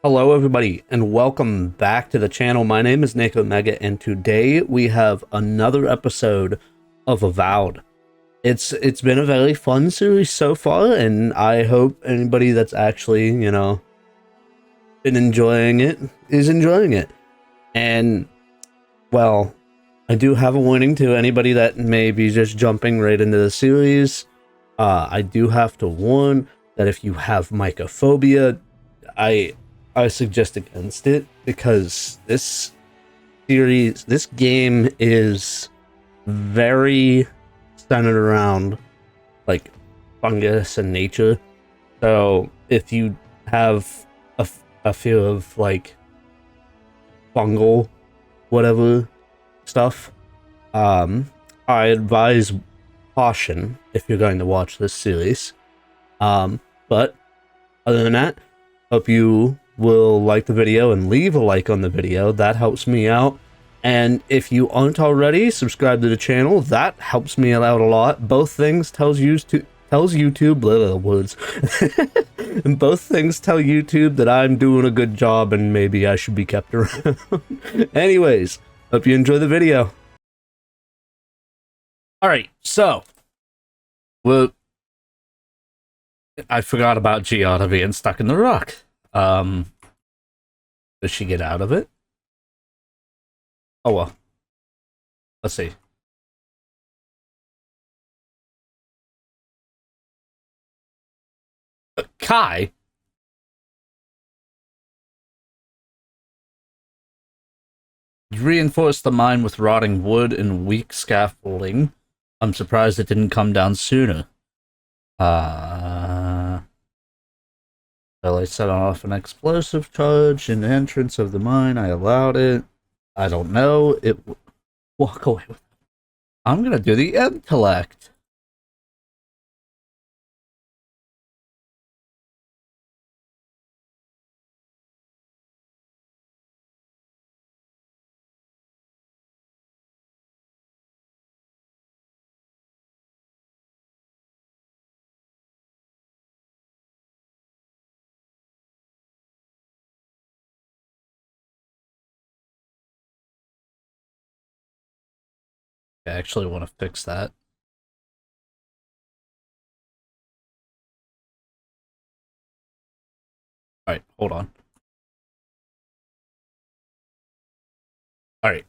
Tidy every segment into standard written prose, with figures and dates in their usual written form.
Hello everybody and welcome back to the channel. My name is NekOmega and today we have another episode of Avowed. It's been a very fun series so far, and I hope anybody that's actually, been enjoying it is enjoying it. And well, I do have a warning to anybody that may be just jumping right into the series. I do have to warn that if you have mycophobia, I suggest against it, because this game is very centered around like fungus and nature. So if you have a fear of like fungal whatever stuff, I advise caution if you're going to watch this series. But other than that, hope you will like the video and leave a like on the video. That helps me out. And if you aren't already, subscribe to the channel. That helps me out a lot. Both things tells YouTube, blah, words. And both things tell YouTube that I'm doing a good job and maybe I should be kept around. Anyways, hope you enjoy the video. Alright, so I forgot about Giada being stuck in the rock. Does she get out of it? Oh well. Let's see. Kai? You reinforced the mine with rotting wood and weak scaffolding. I'm surprised it didn't come down sooner. Well, I set off an explosive charge in the entrance of the mine. I allowed it. I don't know. Walk away with it. I'm gonna do the intellect. I actually want to fix that. Alright, hold on. Alright.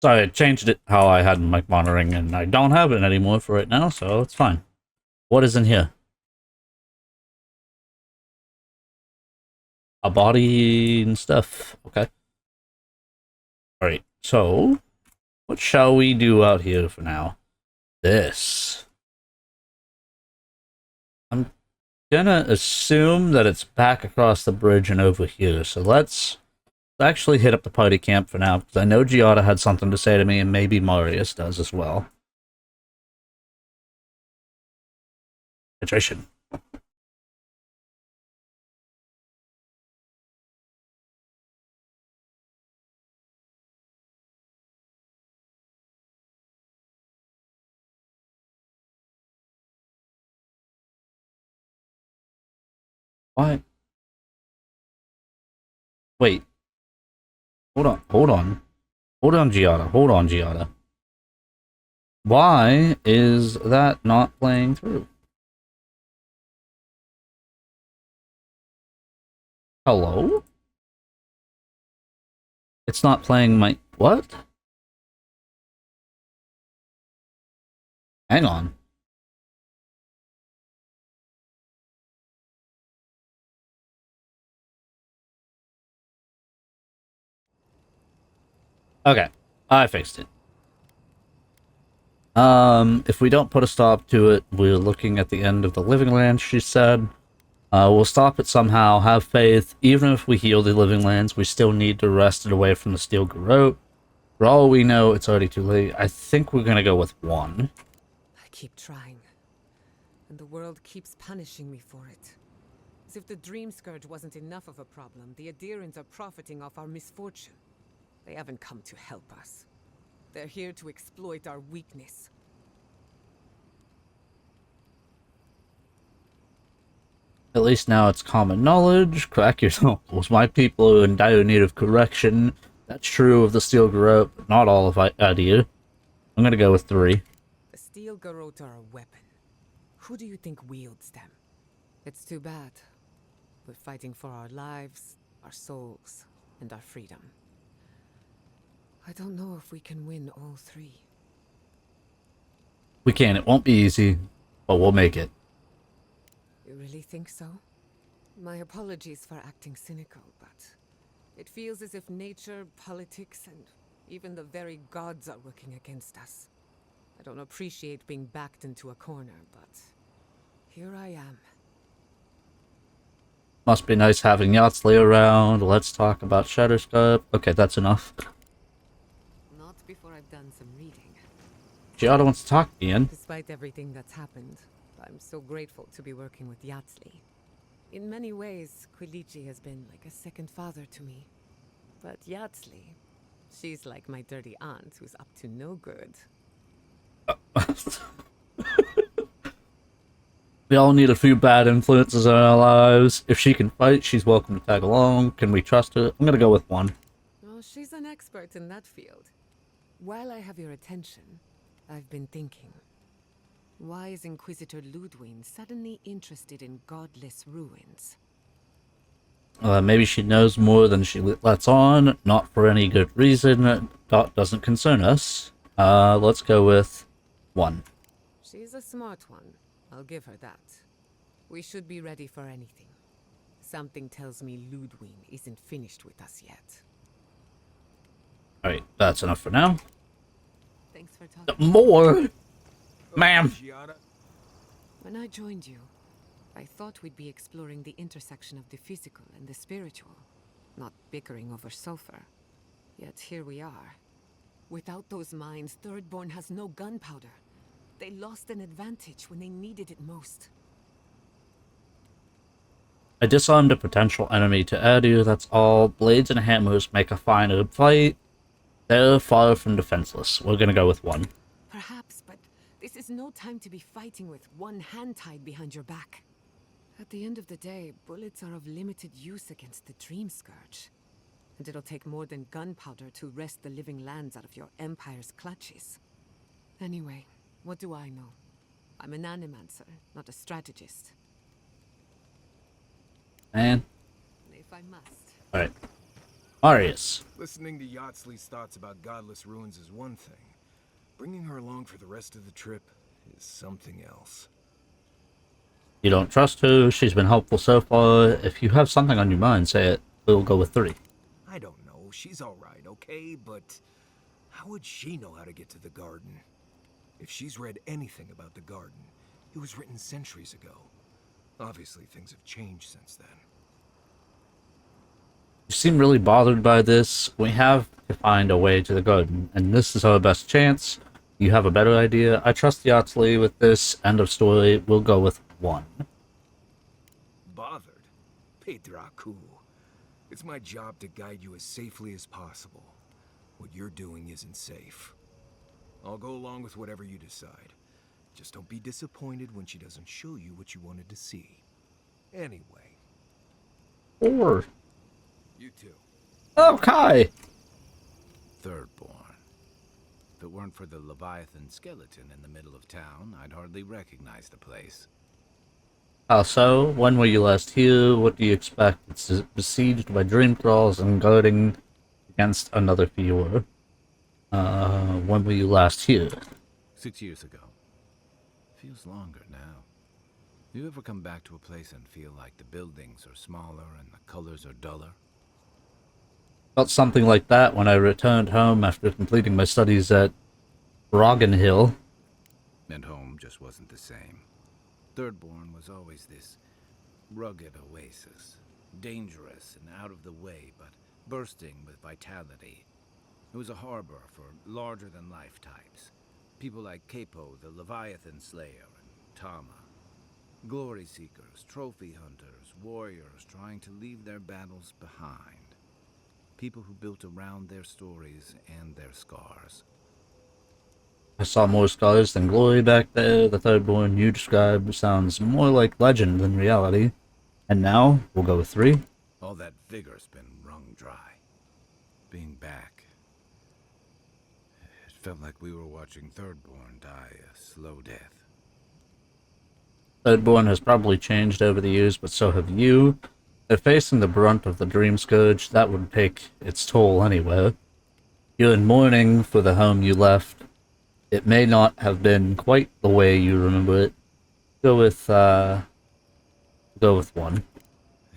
So I changed it how I had mic monitoring, and I don't have it anymore for right now, so it's fine. What is in here? A body and stuff. Okay. Alright, so what shall we do out here for now? This. I'm gonna assume that it's back across the bridge and over here, so let's actually hit up the party camp for now, because I know Giada had something to say to me, and maybe Marius does as well. Hydration. What? Wait. Hold on, hold on. Hold on, Giada. Hold on, Giada. Why is that not playing through? Hello? It's not playing my... What? Hang on. Okay, I fixed it. If we don't put a stop to it, we're looking at the end of the living lands, she said. We'll stop it somehow, have faith. Even if we heal the living lands, we still need to wrest it away from the steel garrote. For all we know, it's already too late. I think we're gonna go with one. I keep trying, and the world keeps punishing me for it. As if the Dream Scourge wasn't enough of a problem, the Adherents are profiting off our misfortune. They haven't come to help us. They're here to exploit our weakness. At least now it's common knowledge. Crack your knuckles. My people are in dire need of correction. That's true of the Steel Garrote, but not all of Adir. I'm gonna go with 3. The steel garrote are a weapon. Who do you think wields them? It's too bad. We're fighting for our lives, our souls, and our freedom. I don't know if we can win all 3. We can. It won't be easy, but we'll make it. You really think so? My apologies for acting cynical, but it feels as if nature, politics, and even the very gods are working against us. I don't appreciate being backed into a corner, but here I am. Must be nice having Yardsley around. Let's talk about Shatterscope. Okay, that's enough. Not before I've done some reading. Giada wants to talk again. Despite everything that's happened, I'm so grateful to be working with Yardsley. In many ways, Quilici has been like a second father to me. But Yardsley, she's like my dirty aunt who's up to no good. We all need a few bad influences in our lives. If she can fight, she's welcome to tag along. Can we trust her? I'm gonna go with 1. Oh, she's an expert in that field. While I have your attention, I've been thinking. Why is Inquisitor Ludwig suddenly interested in godless ruins? Maybe she knows more than she lets on. Not for any good reason. That doesn't concern us. Let's go with 1. She's a smart one. I'll give her that. We should be ready for anything. Something tells me Ludwig isn't finished with us yet. Alright, that's enough for now. Thanks for talking. More! Ma'am! When I joined you, I thought we'd be exploring the intersection of the physical and the spiritual, not bickering over sulfur. Yet here we are. Without those mines, Thirdborn has no gunpowder. They lost an advantage when they needed it most. I disarmed a potential enemy to Adir, that's all. Blades and hammers make a finer fight. They're far from defenseless. We're gonna go with 1. Perhaps, but this is no time to be fighting with one hand tied behind your back. At the end of the day, bullets are of limited use against the Dream Scourge. And it'll take more than gunpowder to wrest the living lands out of your Empire's clutches. Anyway, what do I know? I'm an animancer, not a strategist. And If I must. alright. Marius. Listening to Yardsley's thoughts about godless ruins is one thing. Bringing her along for the rest of the trip is something else. You don't trust her, she's been helpful so far. If you have something on your mind, say it. We'll go with 3. I don't know, she's alright, okay? But how would she know how to get to the garden? If she's read anything about the garden, it was written centuries ago. Obviously, things have changed since then. You seem really bothered by this. We have to find a way to the garden, and this is our best chance. You have a better idea. I trust Yardsley with this. End of story. We'll go with 1. Bothered? Pedraku. It's my job to guide you as safely as possible. What you're doing isn't safe. I'll go along with whatever you decide. Just don't be disappointed when she doesn't show you what you wanted to see. Anyway. 4. You too. Okay. Thirdborn. If it weren't for the Leviathan skeleton in the middle of town, I'd hardly recognize the place. How so? When were you last here? What do you expect? It's besieged by dream thralls and guarding against another viewer. When were you last here? 6 years ago. Feels longer now. You ever come back to a place and feel like the buildings are smaller and the colors are duller? Felt something like that when I returned home after completing my studies at Roggen Hill. And home just wasn't the same. Thirdborn was always this rugged oasis. Dangerous and out of the way, but bursting with vitality. It was a harbor for larger-than-life types. People like Capo, the Leviathan Slayer, and Tama. Glory seekers, trophy hunters, warriors trying to leave their battles behind. People who built around their stories and their scars. I saw more scars than glory back there. The Thirdborn you described sounds more like legend than reality. And now we'll go with 3. All that vigor's been wrung dry. Being back, it felt like we were watching Thirdborn die a slow death. Thirdborn has probably changed over the years, but so have you. If facing the brunt of the Dream Scourge, that would take its toll anywhere. You're in mourning for the home you left. It may not have been quite the way you remember it. Go with 1.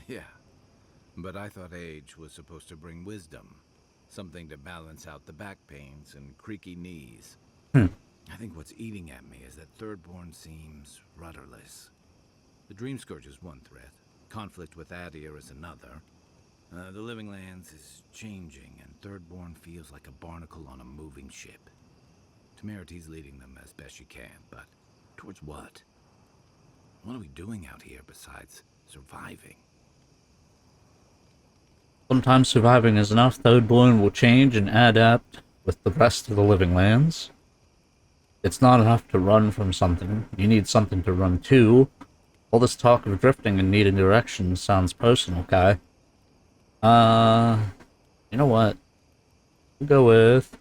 Yeah, but I thought age was supposed to bring wisdom. Something to balance out the back pains and creaky knees. I think what's eating at me is that Thirdborn seems rudderless. The Dream Scourge is one threat. Conflict with Adir is another. The Living Lands is changing, and Thirdborn feels like a barnacle on a moving ship. Temeriti's leading them as best she can, but towards what? What are we doing out here besides surviving? Sometimes surviving is enough. Thirdborn will change and adapt with the rest of the Living Lands. It's not enough to run from something. You need something to run to. All this talk of drifting and needing direction sounds personal, Kai. You know what? We'll go with...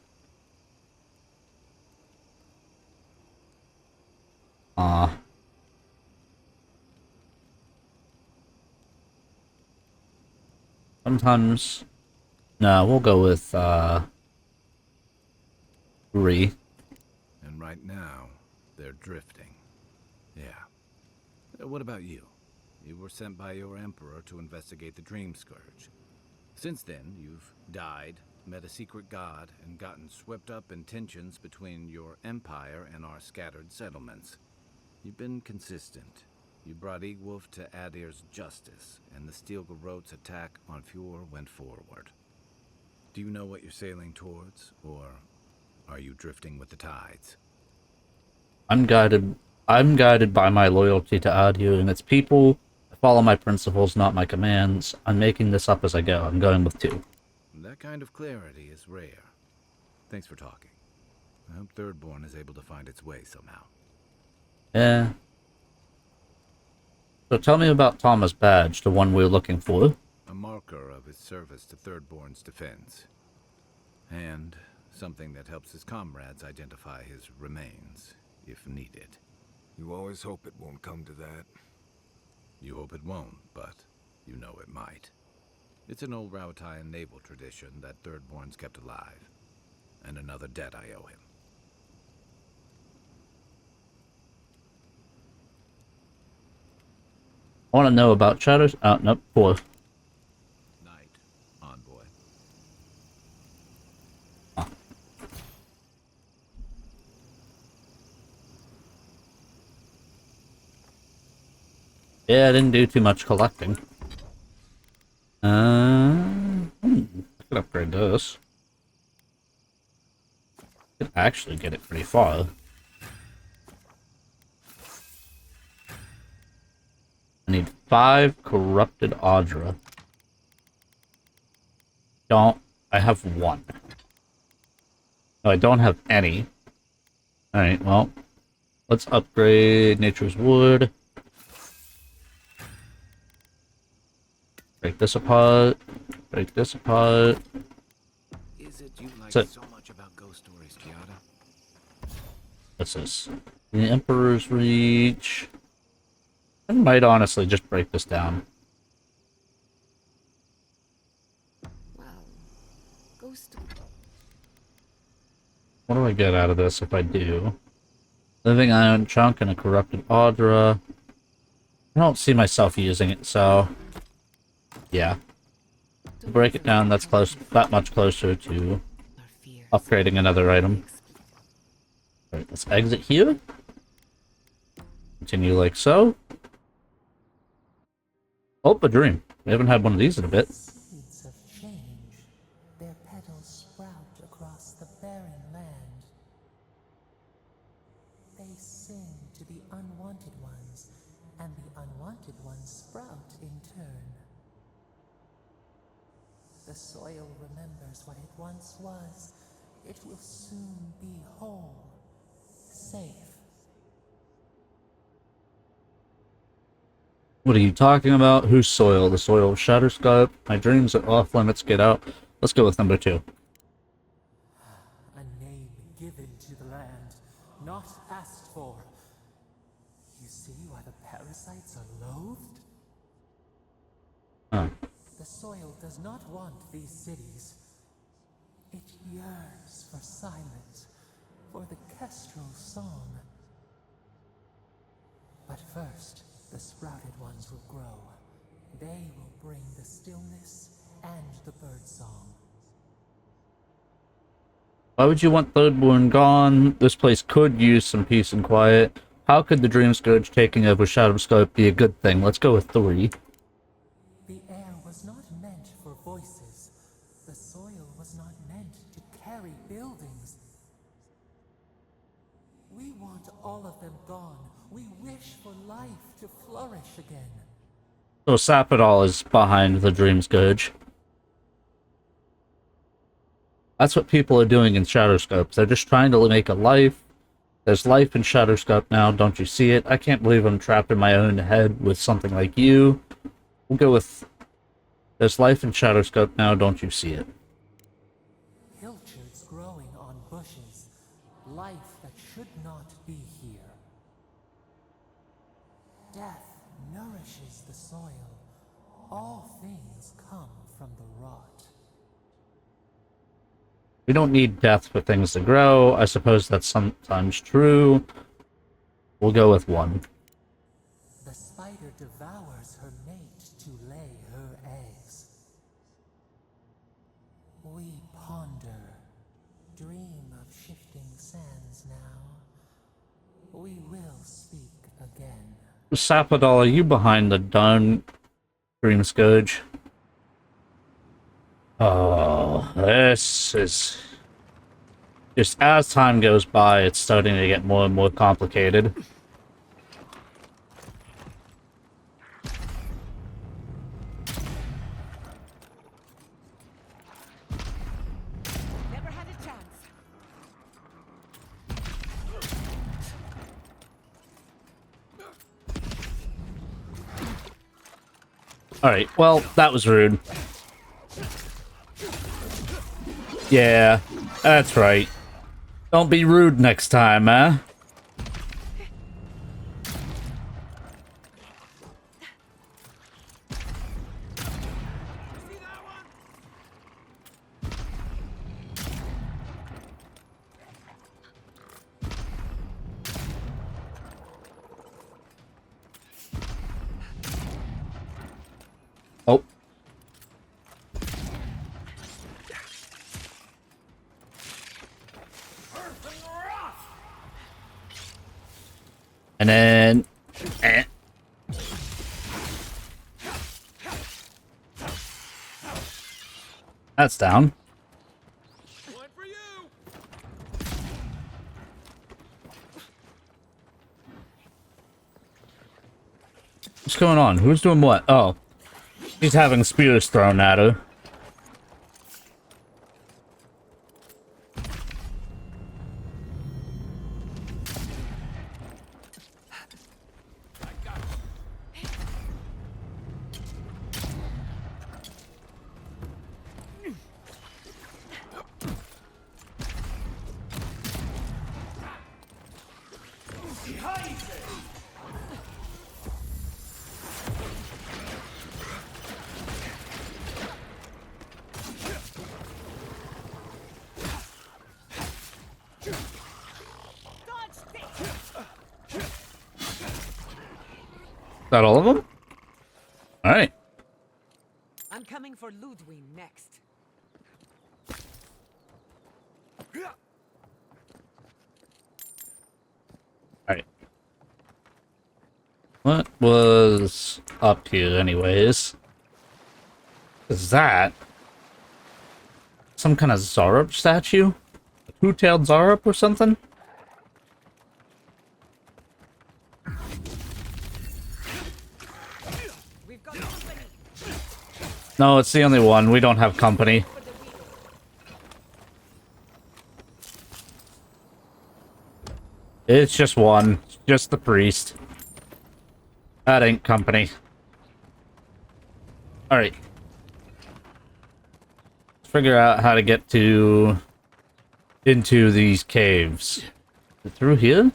Sometimes... No, we'll go with, 3. And right now, they're drifting. Yeah. What about you? You were sent by your Emperor to investigate the Dream Scourge. Since then, you've died, met a secret god, and gotten swept up in tensions between your empire and our scattered settlements. You've been consistent. You brought Egwulf to Adir's justice, and the Stilgarrote's attack on Fjord went forward. Do you know what you're sailing towards, or are you drifting with the tides? I'm guided by my loyalty to Adir and its people. I follow my principles, not my commands. I'm making this up as I go. I'm going with 2. That kind of clarity is rare. Thanks for talking. I hope Thirdborn is able to find its way somehow. Yeah. So tell me about Thomas' badge, the one we're looking for. A marker of his service to Thirdborn's defense. And something that helps his comrades identify his remains, if needed. You always hope it won't come to that. You hope it won't, but you know it might. It's an old Rautian naval tradition that Thirdborn's kept alive. And another debt I owe him. I want to know about Shadows. Oh, nope, 4. Knight, envoy. Yeah, I didn't do too much collecting. I could upgrade this. Could actually get it pretty far. I need 5 corrupted Audra. I have 1. No, I don't have any. Alright, well, let's upgrade Nature's Wood. Break this apart. Break this apart. Is it you like So much about ghost stories, Kiara? what's this? The Emperor's Reach. I might honestly just break this down. Well, ghost. What do I get out of this if I do? Living Iron Chunk and a Corrupted Audra. I don't see myself using it, so... yeah. To break it down, that's that much closer to upgrading another item. Alright, let's exit here. Continue like so. Oh, a dream. We haven't had one of these in a bit. Seeds of change, their petals sprout across the barren land. They sing to the unwanted ones, and the unwanted ones sprout in turn. The soil remembers what it once was. It will soon be whole, safe. What are you talking about? Whose soil? The soil of Shatterscope? My dreams are off limits, get out. Let's go with number 2. A name given to the land, not asked for. You see why the parasites are loathed? Huh. The soil does not want these cities. It yearns for silence, for the kestrel song. But first, the sprouted ones will grow. They will bring the stillness and the birdsong. Why would you want Thirdborn gone? This place could use some peace and quiet. How could the Dream Scourge taking over Shadowscope be a good thing? Let's go with 3. The air was not meant for voices. The soil was not meant to carry buildings. We want all of them gone. We wish for life to flourish again. So Sapodal is behind the Dream Scourge. That's what people are doing in Shadowscope. They're just trying to make a life. There's life in Shadowscope now, don't you see it? I can't believe I'm trapped in my own head with something like you. We'll go with... There's life in Shadowscope now, don't you see it? Pilchards growing on bushes. Life that should not be here. Death nourishes the soil. All things come from the rot. We don't need death for things to grow. I suppose that's sometimes true. We'll go with 1. The spider devours her mate to lay her eggs. We ponder, dream of shifting sands now. We will speak again. Sapodal, are you behind the darn Dream Scourge? Oh, this is... Just as time goes by, it's starting to get more and more complicated. Never had a chance. Alright, well, that was rude. Yeah, that's right. Don't be rude next time, huh? Oh. And then... That's down. One for you. What's going on? Who's doing what? Oh. He's having spears thrown at her. Is that all of them? Alright. I'm coming for Ludwig next. Alright. What was up here anyways? Is that some kind of Zarup statue? A two-tailed Zarup or something? We've got company. No, it's the only one. We don't have company. For the wheel. It's just one. Just the priest. That ain't company. Alright. Let's figure out how to get into these caves. Is it through here?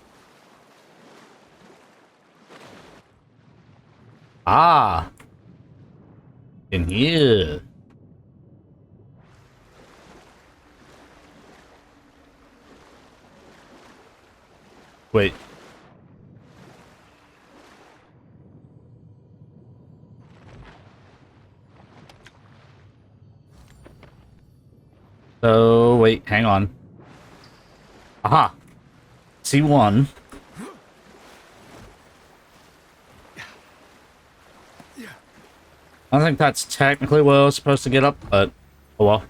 Ah! In here. Wait. So, wait, hang on. Aha! C1. I don't think that's technically where I was supposed to get up, but oh well.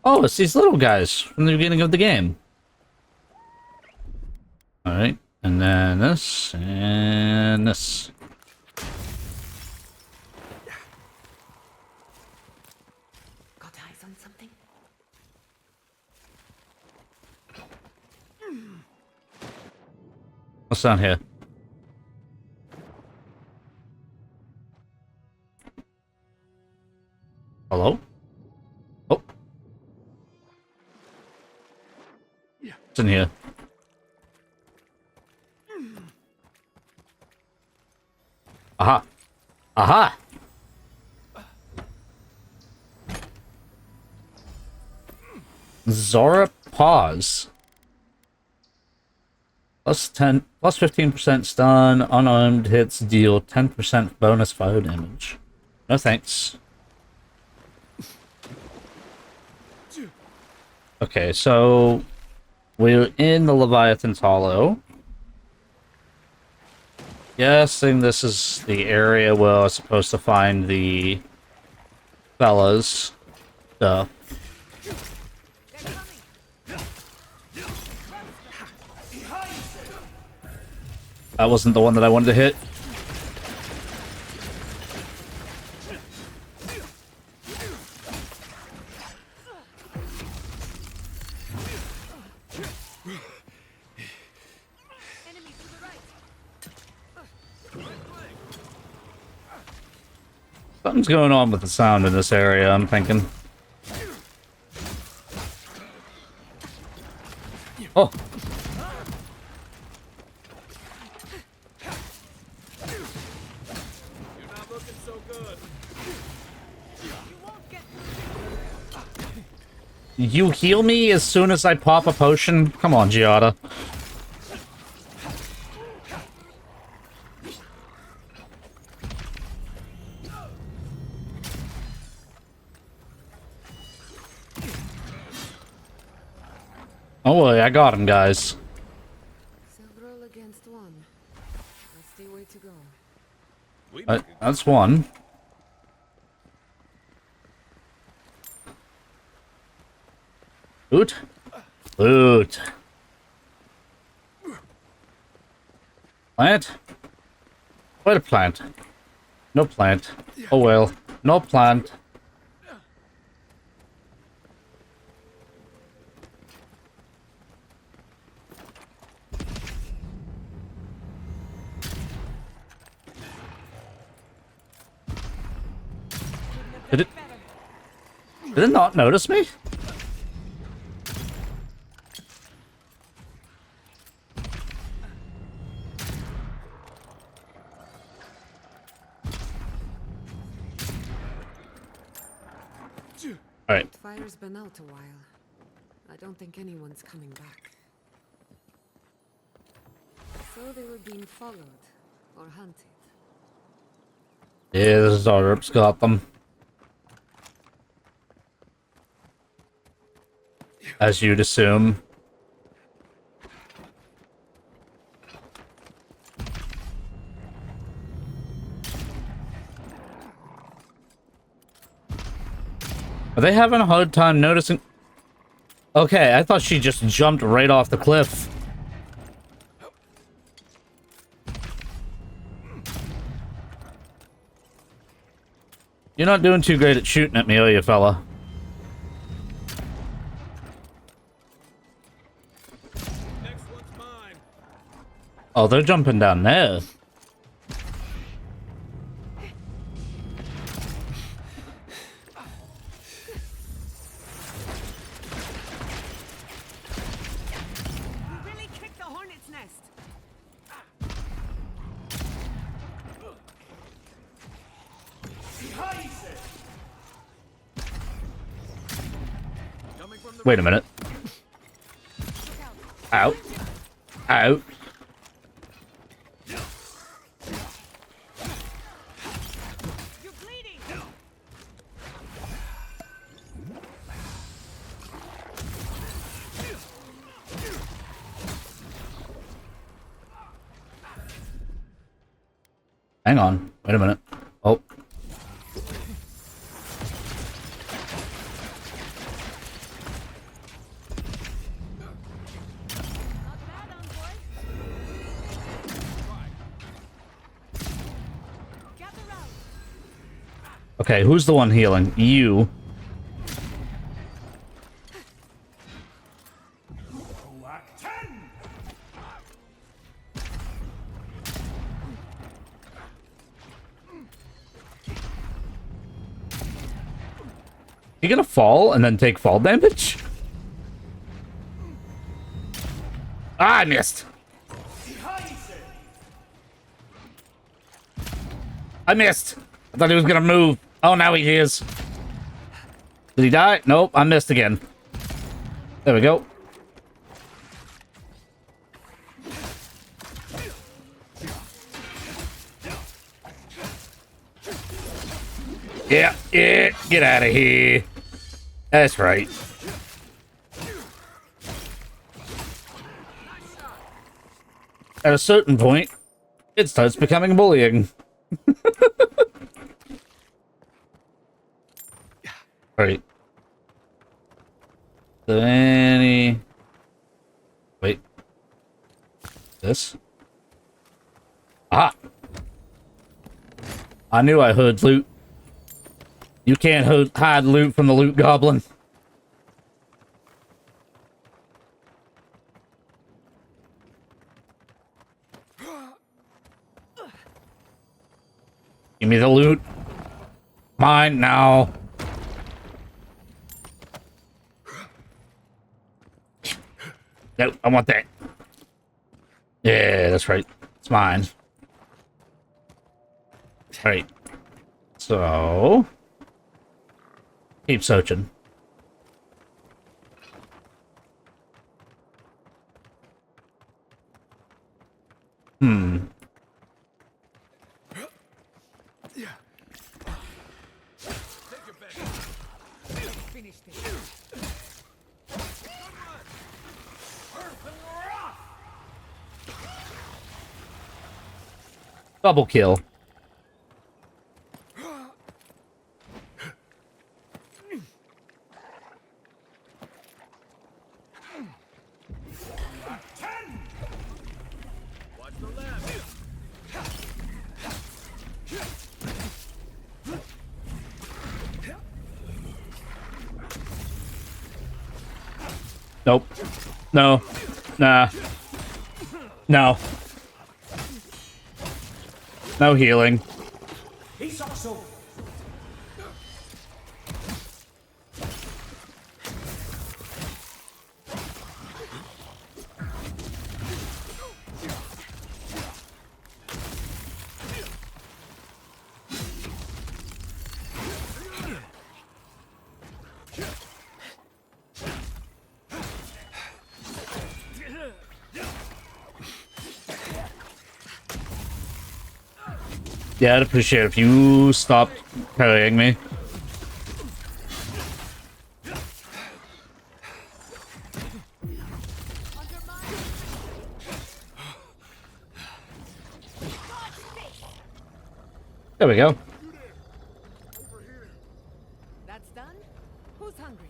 Oh, it's these little guys from the beginning of the game. Alright, and then this, and this. Got eyes on something? What's down here? Hello? Oh. What's in here? Aha! Aha! Zora pause. Plus 15% stun, unarmed hits deal 10% bonus fire damage. No thanks. Okay, so we're in the Leviathan's Hollow. Guessing this is the area where I was supposed to find the fellas. Duh. That wasn't the one that I wanted to hit. Something's going on with the sound in this area, I'm thinking. Oh! You heal me as soon as I pop a potion? Come on, Giada. Oh boy, I got him, guys. Several against one. That's the way to go. That's one. Loot. Loot. Plant? What a plant? No plant. Oh well. No plant. Did it not notice me? Alright. Fire's been out a while. I don't think anyone's coming back. So they were being followed or hunted. Yeah, the Zarup's got them. As you'd assume. Are they having a hard time noticing? Okay, I thought she just jumped right off the cliff. You're not doing too great at shooting at me, are you, fella? Next one's mine. Oh, they're jumping down there. You really kicked the hornet's nest. Wait a minute. Out. Out. You're bleeding. Hang on. Wait a minute. Oh. Not bad, envoy. Gather round. Okay, who's the one healing? You. You gonna fall and then take fall damage? Ah, I missed. I missed. I thought he was gonna move. Oh, now he is. Did he die? Nope, I missed again. There we go. Yeah, yeah, get out of here. That's right. At a certain point, it starts becoming bullying. Right. So any... Wait. This? Ah! I knew I heard loot. You can't hide loot from the loot goblin. Give me the loot. Mine now. No, I want that. Yeah, that's right. It's mine. Right. So... keep searching. Finish this. Double kill. Nope. No. Nah. No. No healing. He's also Yeah, I'd appreciate it if you stopped carrying me. There we go. That's done? Who's hungry?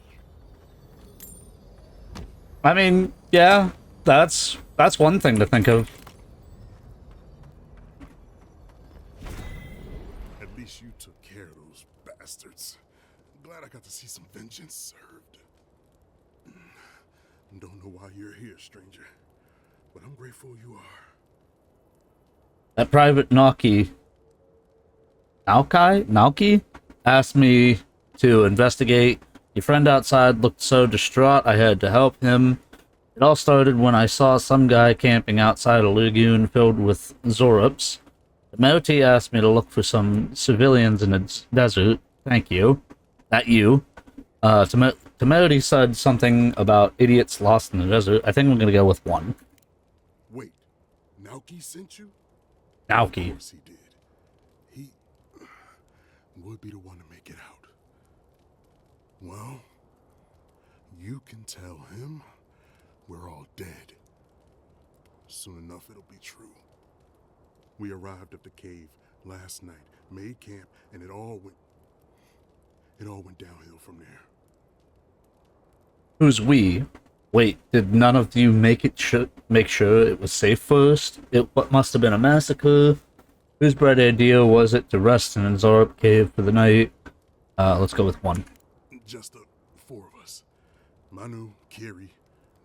I mean, yeah, that's one thing to think of. At least you took care of those bastards. I'm glad I got to see some vengeance served. Don't know why you're here, stranger, but I'm grateful you are. That Private Naoki asked me to investigate. Your friend outside looked so distraught I had to help him. It all started when I saw some guy camping outside a lagoon filled with Zorops. Moti asked me to look for some civilians in the desert. Thank you. That you. Moti said something about idiots lost in the desert. I think I'm gonna go with one. Wait, Naoki sent you? Of Naoki. course he did. He would be the one to make it out. Well, you can tell him we're all dead. Soon enough, it'll be true. We arrived at the cave last night, made camp, and it all went downhill from there. Who's we? Wait, did none of you make sure it was safe first? What must have been a massacre? Whose bright idea was it to rest in a Zorop cave for the night? Let's go with one. Just the four of us. Manu, Kiri,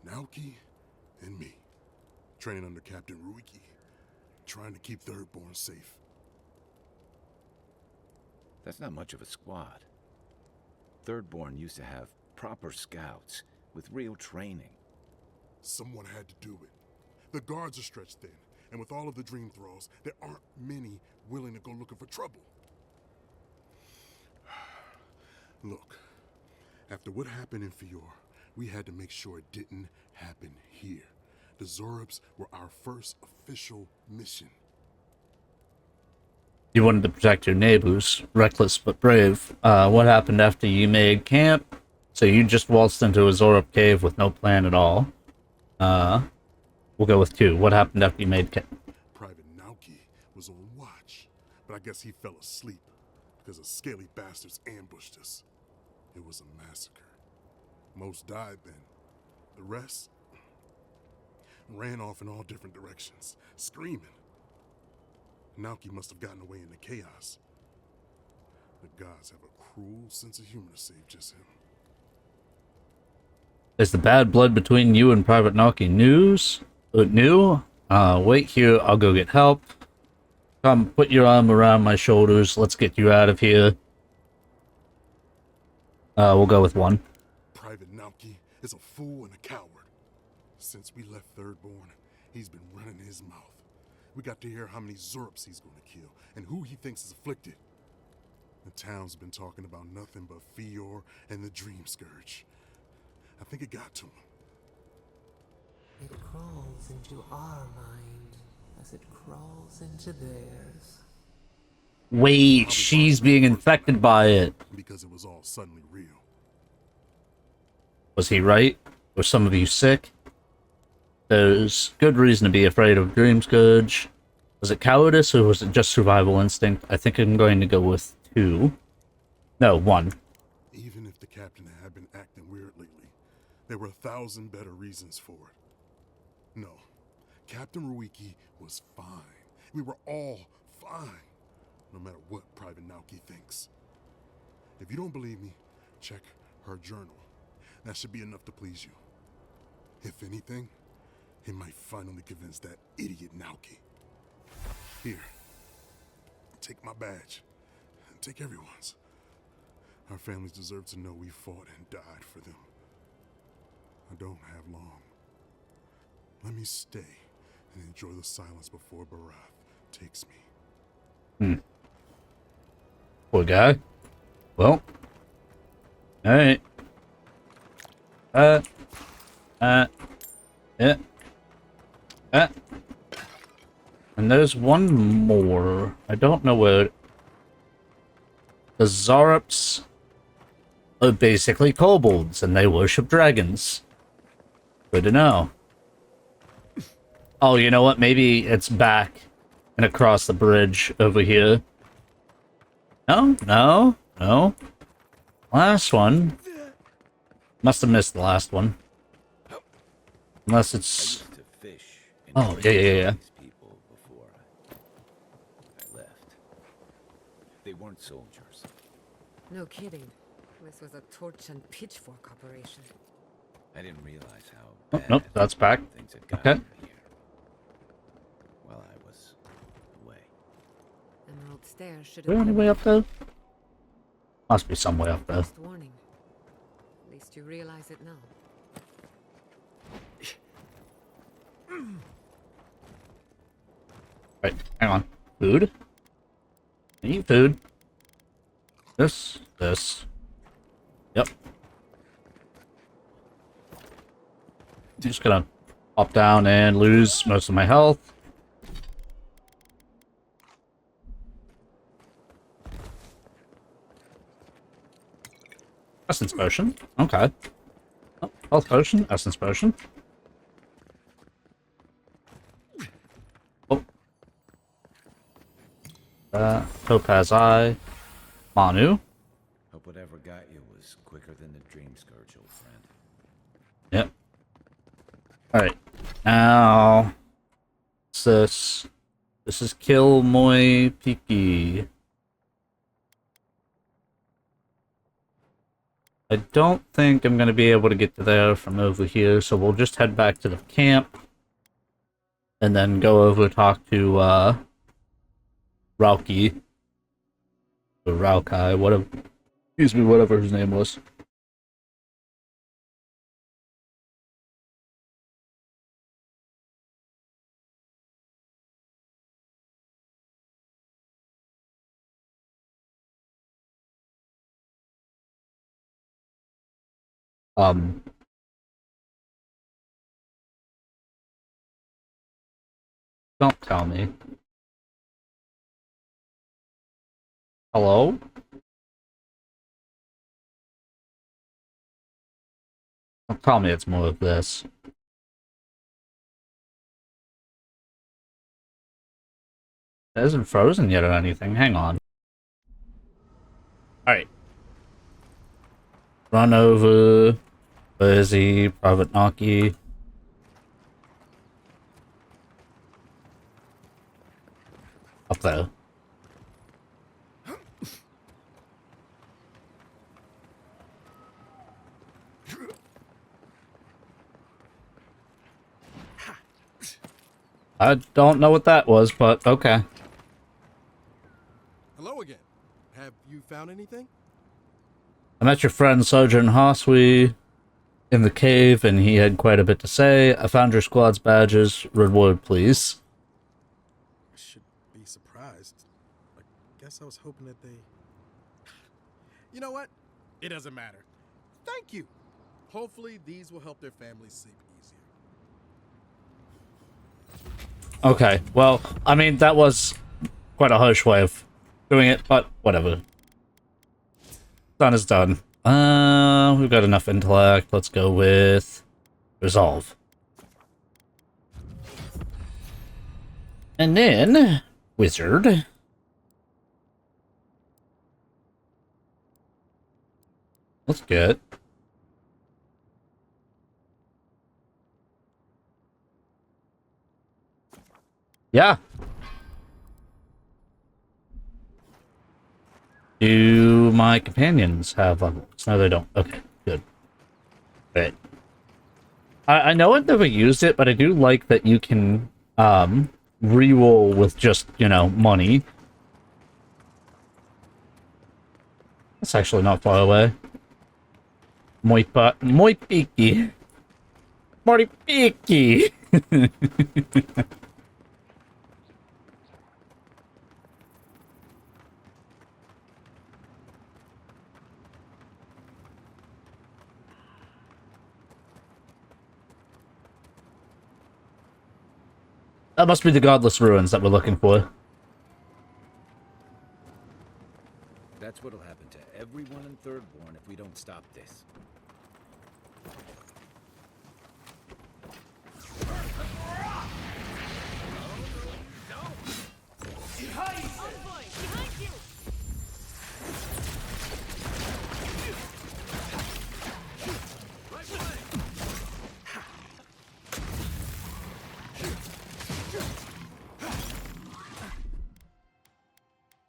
Naoki, and me. Training under Captain Ruiki. Trying to keep Thirdborn safe. That's not much of a squad. Thirdborn used to have proper scouts with real training. Someone had to do it. The guards are stretched thin, and with all of the dream thralls, there aren't many willing to go looking for trouble. Look, after what happened in Fior, we had to make sure it didn't happen here. The Zorops were our first official mission. You wanted to protect your neighbors, reckless but brave. What happened after you made camp? So you just waltzed into a Zorop cave with no plan at all. We'll go with two. What happened after you made camp? Private Naoki was on watch, but I guess he fell asleep because the scaly bastards ambushed us. It was a massacre. Most died then. The rest ran off in all different directions, screaming. Naoki must have gotten away in the chaos. The gods have a cruel sense of humor to save just him. Is the bad blood between you and Private Naoki new? Wait here, I'll go get help. Come, put your arm around my shoulders, let's get you out of here. We'll go with one. Private Naoki is a fool and a coward. Since we left Thirdborn, he's been running his mouth. We got to hear how many Zorops he's going to kill, and who he thinks is afflicted. The town's been talking about nothing but Fior and the Dream Scourge. I think it got to him. It crawls into our mind as it crawls into theirs. Wait, she's being infected by it. Because it was all suddenly real. Was he right? Were some of you sick? There's good reason to be afraid of Dream Scourge. Was it cowardice or was it just survival instinct? I think I'm going to go with two. No, one. Even if the captain had been acting weird lately, there were 1,000 better reasons for it. No, Captain Ruiki was fine. We were all fine, no matter what Private Naoki thinks. If you don't believe me, check her journal. That should be enough to please you. If anything, it might finally convince that idiot Naoki. Here, take my badge. Take everyone's. Our families deserve to know we fought and died for them. I don't have long. Let me stay and enjoy the silence before Barath takes me. Poor guy. Well. Alright. Yeah. And there's one more. I don't know where. The Zorops are basically kobolds, and they worship dragons. Good to know. Oh, you know what? Maybe it's back and across the bridge over here. No. Last one. Must have missed the last one. Unless it's... To fish in Oh, yeah. these people before I left. They weren't soldiers. No kidding. This was a torch and pitchfork operation. I didn't realize how Oh, bad nope, that's back. things had gotten Okay. here. While I was old stairs should Is there have any way up there? Must be some way up there. first warning. At least you realize it now. Right, hang on. Food? Eat food. This. Yep. I'm just gonna hop down and lose most of my health. Essence potion. Okay. Oh, health potion. Essence potion. Oh. Topaz Eye. Manu. Hope whatever got you was quicker than the Dream Scourge, old friend. Yep. Alright. Now. What's this? This is Kill Moi Piki. I don't think I'm going to be able to get to there from over here, so we'll just head back to the camp. And then go over talk to, Rauki. Or Raukai, whatever. Excuse me, whatever his name was. Don't tell me. Hello? Don't tell me it's more of this. It isn't frozen yet or anything. Hang on. Alright. Run over. Where is he? Private Naki. Up there. I don't know what that was, but okay. Hello again. Have you found anything? I met your friend Sergeant Hoswe in the cave, and he had quite a bit to say. I found your squad's badges. Reward, please. I should be surprised. I guess I was hoping that they... You know what? It doesn't matter. Thank you. Hopefully these will help their families sleep easier. Okay, well, I mean, that was quite a harsh way of doing it, but whatever. Done is done. We've got enough intellect. Let's go with resolve. And then wizard. That's good. Yeah. Do my companions have levels? No, they don't. Okay, good. Right. I know I've never used it, but I do like that you can reroll with just, you know, money. That's actually not far away. Moi piki. Moi piki. That must be the Godless Ruins that we're looking for. That's what'll happen to everyone in Thirdborn if we don't stop this.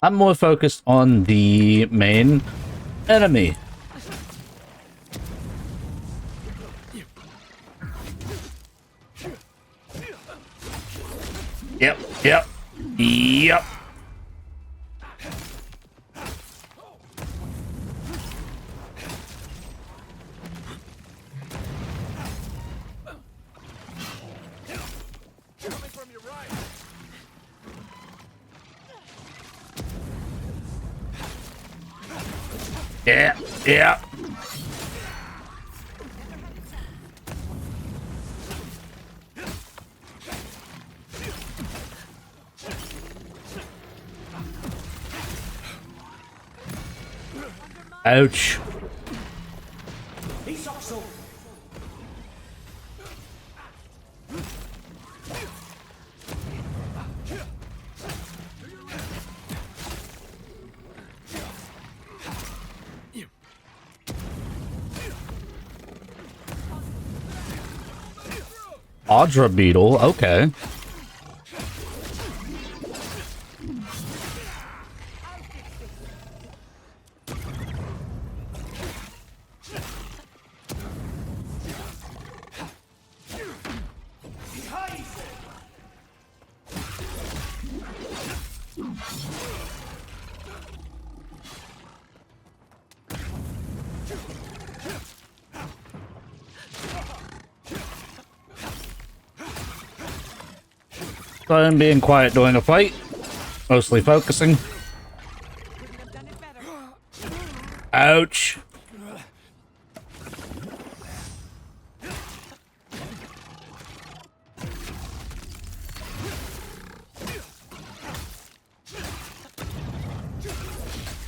I'm more focused on the main enemy. Yep. Yeah, yeah. Ouch. Audra beetle, okay. So I'm being quiet during a fight, mostly focusing. Ouch.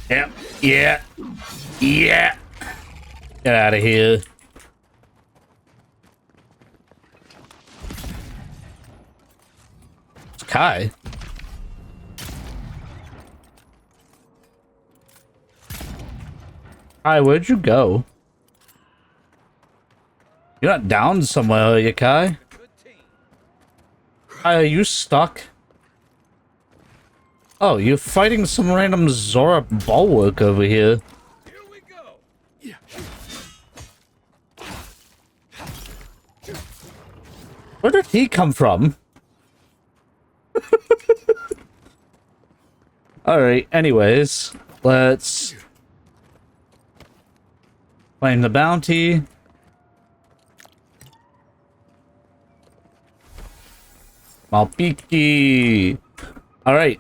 Yep, yeah, yeah. Get out of here. It's Kai. Kai, where'd you go? You're not down somewhere, are you, Kai? Kai, are you stuck? Oh, you're fighting some random Zora bulwark over here. Here we go. Where did he come from? Alright, anyways, let's claim the bounty. Malpiki. Alright.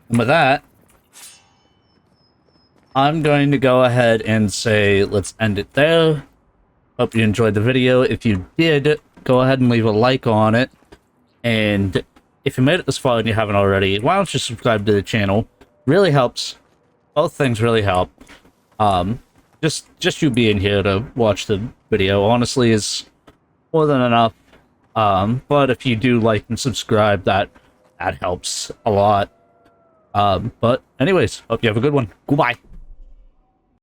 And with that, I'm going to go ahead and say let's end it there. Hope you enjoyed the video. If you did, go ahead and leave a like on it. And if you made it this far and you haven't already, why don't you subscribe to the channel? Really helps. Both things really help. Just you being here to watch the video, honestly, is more than enough. But if you do like and subscribe, that helps a lot. But anyways, hope you have a good one. Goodbye.